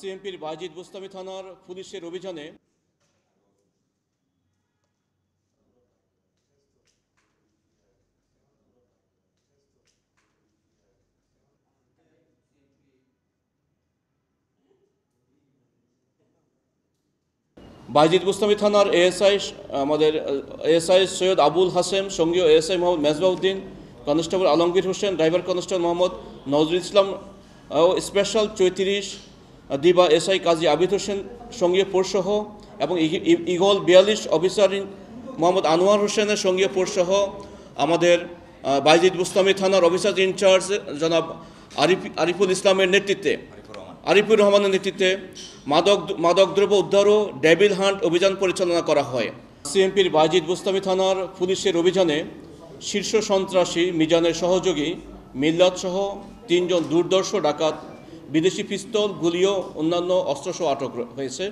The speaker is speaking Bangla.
সিএমপির বাজিদ বুস্তামি থানার পুলিশের অভিযানে বাজিদ বুস্তামি থানার আমাদের এএসআই সৈয়দ আবুল হাসেম, সঙ্গীয় ASI Mohammad Mezbauddin, constable Alamgir Hossain, driver constable Mohammad Nazrul Islam ও স্পেশাল 34 দিবা এসআই কাজী আবিদ হোসেন সঙ্গীয় ফোর্সসহ এবং ইগল 42 অফিসার মোহাম্মদ আনোয়ার হোসেনের সঙ্গীয় ফোর্সসহ আমাদের বাজিদ বুস্তামি থানার অফিসার ইনচার্জ জনাব আরিফুল ইসলামের নেতৃত্বে আরিফুর রহমানের নেতৃত্বে মাদকদ্রব্য উদ্ধার ও ডেভিল হান্ট অভিযান পরিচালনা করা হয়। সিএমপির বাজিদ বুস্তামি থানার পুলিশের অভিযানে শীর্ষ সন্ত্রাসী মিজানের সহযোগী মিল্লাতসহ 3 জন দুর্ধর্ষ ডাকাত, বিদেশি পিস্তল, গুলি ও অন্যান্য অস্ত্রসহ আটক হয়েছে।